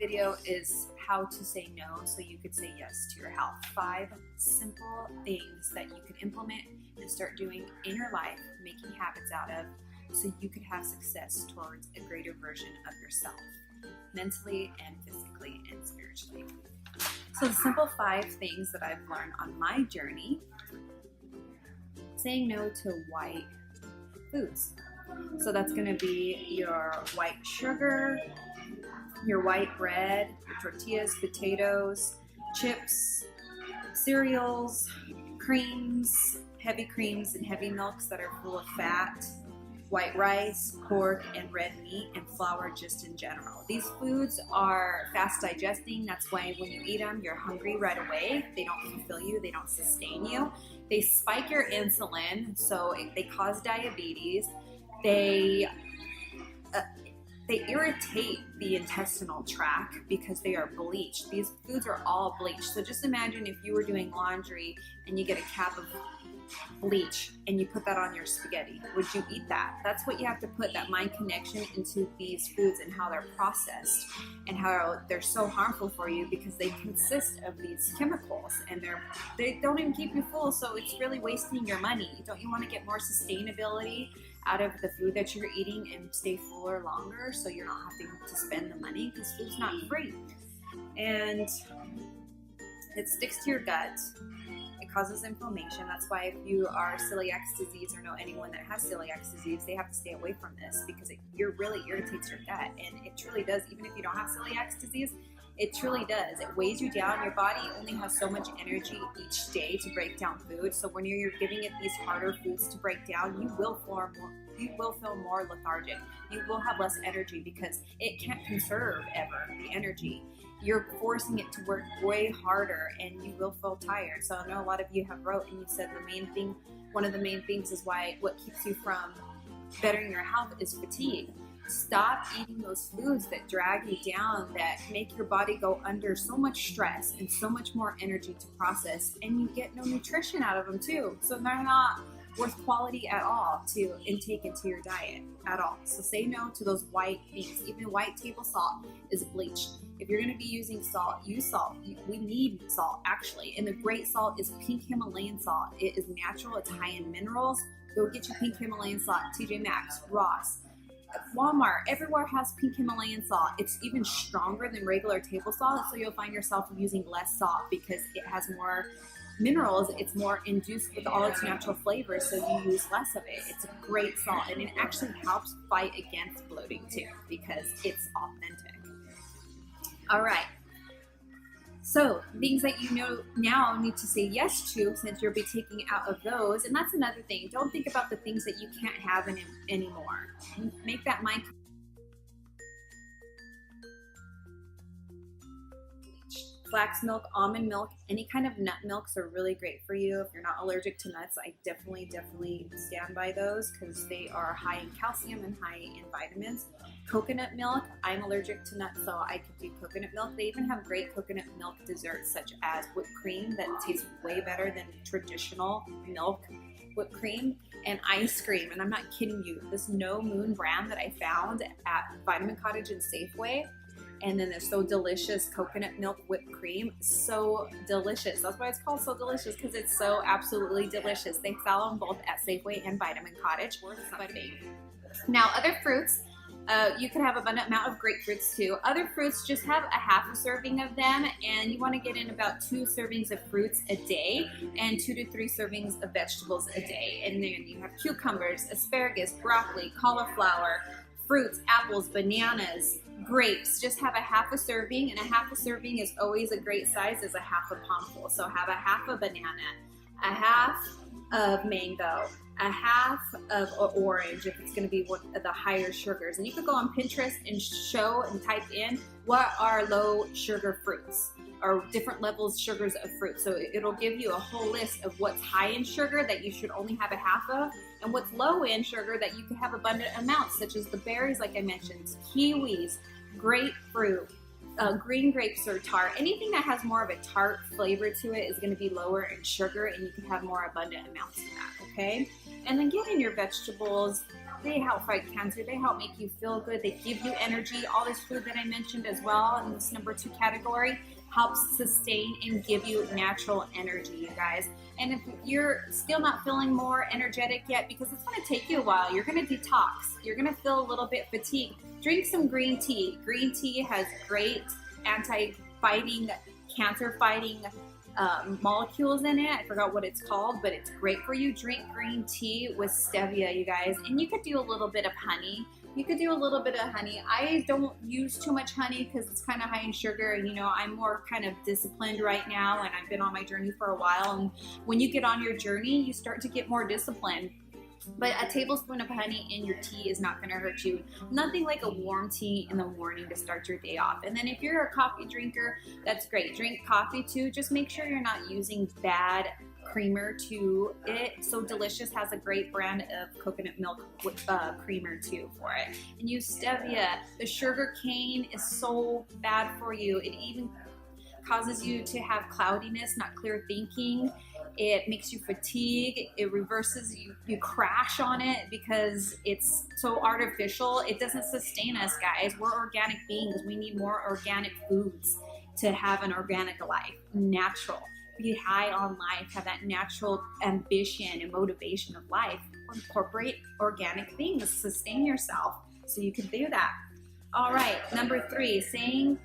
video is how to say no so you could say yes to your health. 5 simple things that you can implement and start doing in your life, making habits out of, so you could have success towards a greater version of yourself, mentally and physically and spiritually. So the simple 5 things that I've learned on my journey: saying no to white foods. So that's going to be your white sugar, your white bread, your tortillas, potatoes, chips, cereals, creams, heavy creams and heavy milks that are full of fat, white rice, pork, and red meat, and flour just in general. These foods are fast digesting. That's why when you eat them, you're hungry right away. They don't fulfill you. They don't sustain you. They spike your insulin, so they cause diabetes. They irritate the intestinal tract because they are bleached. These foods are all bleached. So just imagine if you were doing laundry and you get a cap of bleach and you put that on your spaghetti. Would you eat that? That's what you have to put that mind connection into these foods and how they're processed and how they're so harmful for you, because they consist of these chemicals and they don't even keep you full, so it's really wasting your money. Don't you want to get more sustainability out of the food that you're eating and stay fuller longer, so you're not having to spend the money, because food's not free and it sticks to your gut. It causes inflammation. That's why if you are celiac disease or know anyone that has celiac disease, they have to stay away from this, because it really irritates your gut. And it truly does. Even if you don't have celiac disease, it truly does. It weighs you down. Your body only has so much energy each day to break down food. So when you're giving it these harder foods to break down, you will feel more lethargic. You will have less energy because it can't conserve ever the energy. You're forcing it to work way harder and you will feel tired. So I know a lot of you have wrote and you said one of the main things is what keeps you from bettering your health is fatigue. Stop eating those foods that drag you down, that make your body go under so much stress and so much more energy to process, and you get no nutrition out of them too. So they're not worth quality at all to intake into your diet at all. So say no to those white things. Even white table salt is bleached. If you're going to be using salt, use salt. We need salt, actually. And the great salt is pink Himalayan salt. It is natural. It's high in minerals. Go get your pink Himalayan salt. TJ Maxx, Ross, Walmart, everywhere has pink Himalayan salt. It's even stronger than regular table salt, so you'll find yourself using less salt because it has more minerals. It's more induced with all its natural flavors, so you use less of it. It's a great salt, and it actually helps fight against bloating too because it's authentic. All right. So things that you know now need to say yes to, since you'll be taking out of those. And that's another thing. Don't think about the things that you can't have anymore. Make that mind. Flax milk, almond milk, any kind of nut milks are really great for you. If you're not allergic to nuts, I definitely stand by those because they are high in calcium and high in vitamins. Coconut milk, I'm allergic to nuts, so I could do coconut milk. They even have great coconut milk desserts such as whipped cream that tastes way better than traditional milk whipped cream, and ice cream. And I'm not kidding you, this No Moon brand that I found at Vitamin Cottage and Safeway, and then there's So Delicious coconut milk whipped cream. So delicious. That's why it's called So Delicious, because it's so absolutely delicious. They sell them both at Safeway and Vitamin Cottage. Now, other fruits, you can have abundant amount of grapefruits too. Other fruits, just have a half a serving of them, and you want to get in about 2 servings of fruits a day and 2 to 3 servings of vegetables a day. And then you have cucumbers, asparagus, broccoli, cauliflower, fruits, apples, bananas, grapes. Just have a half a serving, and a half a serving is always a great size, is a half a palmful. So have a half a banana, a half of mango, a half of orange if it's going to be one of the higher sugars. And you could go on Pinterest and type in what are low sugar fruits or different levels sugars of fruit. So it'll give you a whole list of what's high in sugar that you should only have a half of, and what's low in sugar that you can have abundant amounts, such as the berries, like I mentioned, kiwis, grapefruit, green grapes are tart. Anything that has more of a tart flavor to it is going to be lower in sugar, and you can have more abundant amounts of that, okay? And then get in your vegetables, help fight cancer. They help make you feel good. They give you energy. All this food that I mentioned as well in this number 2 category helps sustain and give you natural energy, you guys. And if you're still not feeling more energetic yet, because it's going to take you a while, you're going to detox. You're going to feel a little bit fatigued. Drink some green tea. Green tea has great anti-fighting, cancer-fighting molecules in it. I forgot what it's called, but it's great for you. Drink green tea with stevia, you guys. And you could do a little bit of honey. You could do a little bit of honey. I don't use too much honey because it's kind of high in sugar. And, you know, I'm more kind of disciplined right now, and I've been on my journey for a while. And when you get on your journey, you start to get more disciplined. But a tablespoon of honey in your tea is not going to hurt you. Nothing like a warm tea in the morning to start your day off. And then if you're a coffee drinker, that's great. Drink coffee too. Just make sure you're not using bad creamer to it. So Delicious has a great brand of coconut milk creamer too for it. And use stevia. The sugar cane is so bad for you. It even causes you to have cloudiness, not clear thinking. It makes you fatigue. It reverses you crash on it because it's so artificial. It doesn't sustain us, guys. We're organic beings. We need more organic foods to have an organic life, natural. Be high on life, have that natural ambition and motivation of life. Incorporate organic things, sustain yourself so you can do that. All right, number 3, saying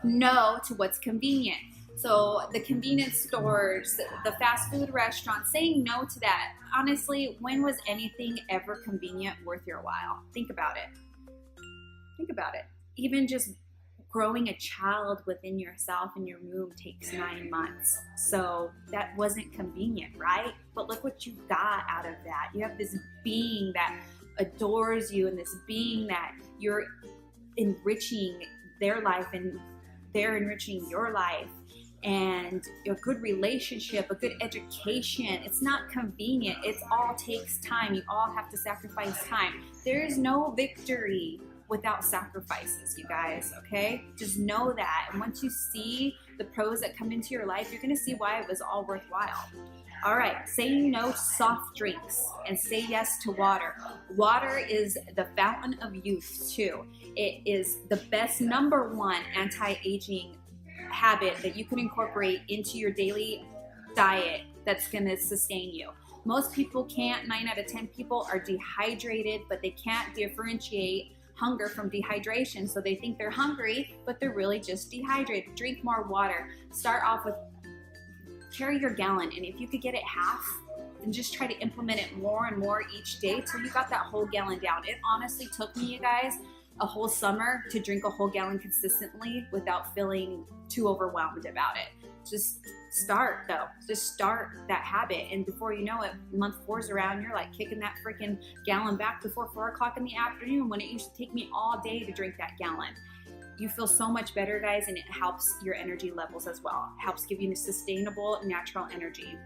no to what's convenient. So the convenience stores, the fast food restaurants, saying no to that. Honestly, when was anything ever convenient worth your while? Think about it. Think about it. Even just growing a child within yourself in your womb takes 9 months. So that wasn't convenient, right? But look what you got out of that. You have this being that adores you, and this being that you're enriching their life, and they're enriching your life. And a good relationship, a good education. It's not convenient. It all takes time. You all have to sacrifice time. There is no victory without sacrifices, you guys, okay? Just know that. And once you see the pros that come into your life, you're gonna see why it was all worthwhile. All right, saying no to soft drinks and say yes to water. Water is the fountain of youth too. It is the best #1 anti-aging habit that you can incorporate into your daily diet that's going to sustain you. Most people can't. 9 out of 10 people are dehydrated, but they can't differentiate hunger from dehydration. So they think they're hungry, but they're really just dehydrated. Drink more water. Start off with, carry your gallon, and if you could get it half, then just try to implement it more and more each day till you got that whole gallon down. It honestly took me, you guys, a whole summer to drink a whole gallon consistently without feeling too overwhelmed about it. Just start though. Just start that habit, and before you know it, month 4's around, you're like kicking that freaking gallon back before 4 o'clock in the afternoon, when it used to take me all day to drink that gallon. You feel so much better, guys, and it helps your energy levels as well. It helps give you sustainable, natural energy.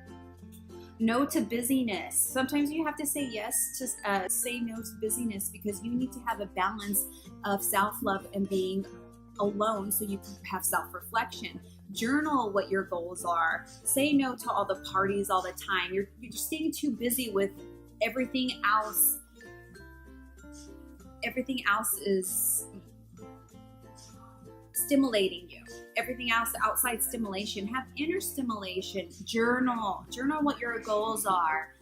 No to busyness. Sometimes you have to say yes to say no to busyness, because you need to have a balance of self-love and being alone so you can have self-reflection. Journal what your goals are. Say no to all the parties all the time. You're just staying too busy with everything else. Everything else is stimulating you. Everything else, outside stimulation. Have inner stimulation. Journal what your goals are.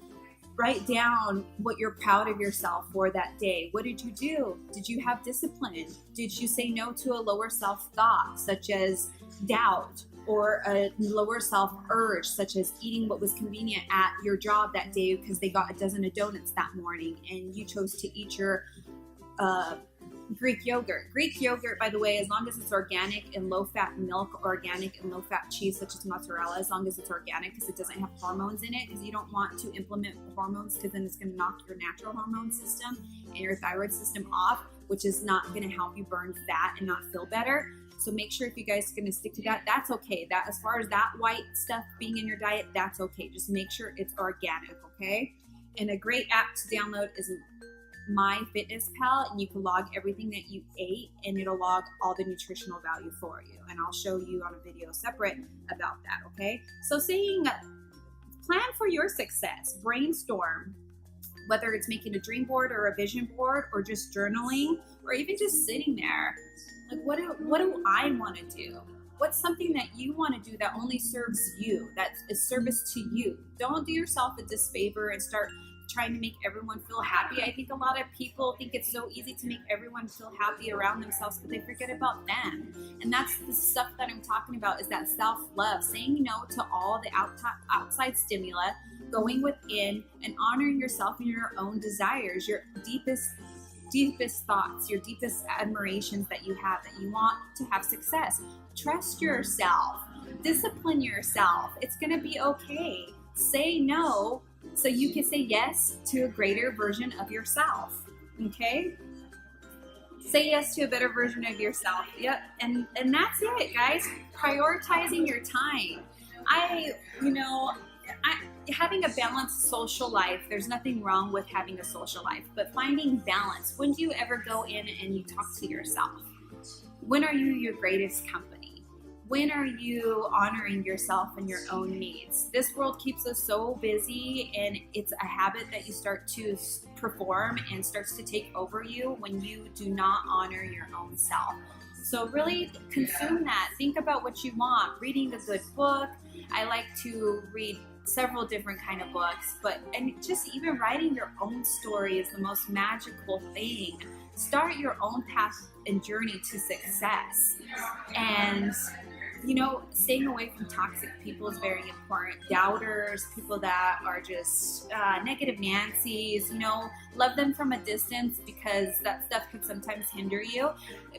Write down what you're proud of yourself for that day. What did you do? Did you have discipline? Did you say no to a lower self-thought, such as doubt, or a lower self-urge, such as eating what was convenient at your job that day because they got a dozen of donuts that morning and you chose to eat your Greek yogurt. Greek yogurt, by the way, as long as it's organic and low-fat milk, organic and low-fat cheese, such as mozzarella, as long as it's organic, because it doesn't have hormones in it, because you don't want to implement hormones, because then it's going to knock your natural hormone system and your thyroid system off, which is not going to help you burn fat and not feel better. So make sure if you guys are going to stick to that, that's okay. That, as far as that white stuff being in your diet, that's okay. Just make sure it's organic, okay? And a great app to download is MyFitnessPal, and you can log everything that you ate, and it'll log all the nutritional value for you. And I'll show you on a video separate about that, okay? So saying plan for your success, brainstorm whether it's making a dream board or a vision board or just journaling or even just sitting there. Like, what do I want to do? What's something that you want to do that only serves you, that is service to you? Don't do yourself a disfavor and start trying to make everyone feel happy. I think a lot of people think it's so easy to make everyone feel happy around themselves, but they forget about them. And that's the stuff that I'm talking about, is that self-love, saying no to all the outside stimuli, going within and honoring yourself and your own desires, your deepest thoughts, your deepest admirations that you have, that you want to have success. Trust yourself, discipline yourself. It's going to be okay. Say no so you can say yes to a greater version of yourself. Okay? Say yes to a better version of yourself. Yep. And that's it, guys. Prioritizing your time. Having a balanced social life, there's nothing wrong with having a social life, but finding balance. When do you ever go in and you talk to yourself? When are you your greatest company? When are you honoring yourself and your own needs? This world keeps us so busy, and it's a habit that you start to perform and starts to take over you when you do not honor your own self. So really consume that. Think about what you want. Reading a good book. I like to read several different kind of books, and just even writing your own story is the most magical thing. Start your own path and journey to success. And staying away from toxic people is very important. Doubters, people that are just negative Nancy's, love them from a distance, because that stuff can sometimes hinder you,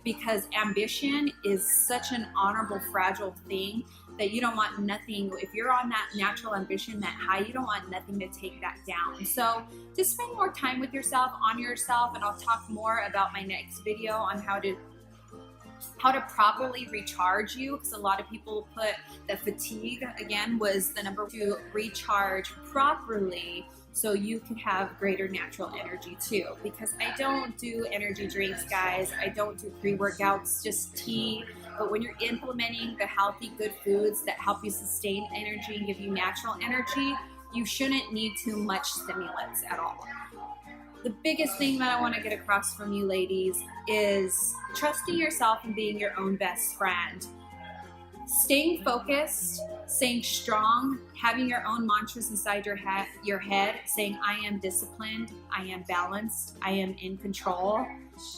because ambition is such an honorable, fragile thing that you don't want nothing. If you're on that natural ambition, that high, you don't want nothing to take that down. So just spend more time with yourself, honor yourself, and I'll talk more about my next video on how to properly recharge you, because a lot of people put that fatigue, again, was the number to recharge properly so you can have greater natural energy too. Because I don't do energy drinks, guys. I don't do pre-workouts, just tea. But when you're implementing the healthy, good foods that help you sustain energy and give you natural energy, you shouldn't need too much stimulants at all. The biggest thing that I want to get across from you ladies is trusting yourself and being your own best friend. Staying focused, staying strong, having your own mantras inside your head, saying, I am disciplined, I am balanced, I am in control,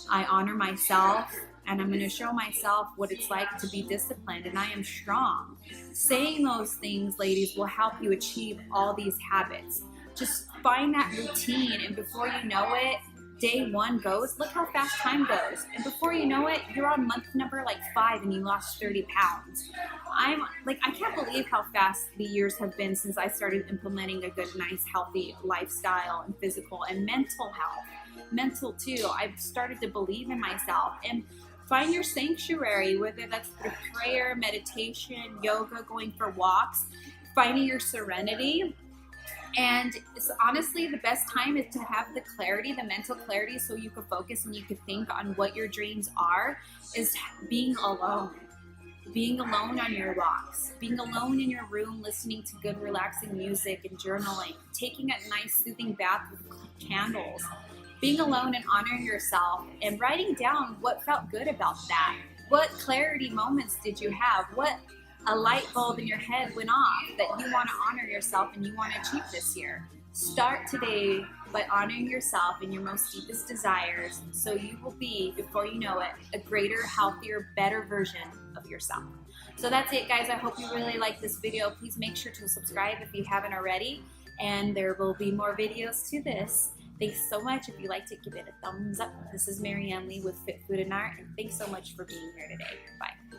I honor myself, and I'm going to show myself what it's like to be disciplined, and I am strong. Saying those things, ladies, will help you achieve all these habits. Just find that routine, and before you know it, day one goes. Look how fast time goes. And before you know it, you're on month number 5 and you lost 30 pounds. I can't believe how fast the years have been since I started implementing a good, nice, healthy lifestyle and physical and mental health. Mental too. I've started to believe in myself. And find your sanctuary, whether that's through prayer, meditation, yoga, going for walks, finding your serenity. And it's honestly the best time is to have the clarity, the mental clarity, so you can focus and you can think on what your dreams are, is being alone. Being alone on your walks, being alone in your room, listening to good, relaxing music and journaling, taking a nice, soothing bath with candles, being alone and honoring yourself, and writing down what felt good about that. What clarity moments did you have? What a light bulb in your head went off that you want to honor yourself and you want to achieve this year. Start today by honoring yourself and your most deepest desires, so you will be, before you know it, a greater, healthier, better version of yourself. So that's it, guys. I hope you really like this video. Please make sure to subscribe if you haven't already, and there will be more videos to this. Thanks so much. If you liked it, give it a thumbs up. This is Marianne Lee with Fit Food and Art, and thanks so much for being here today. Bye.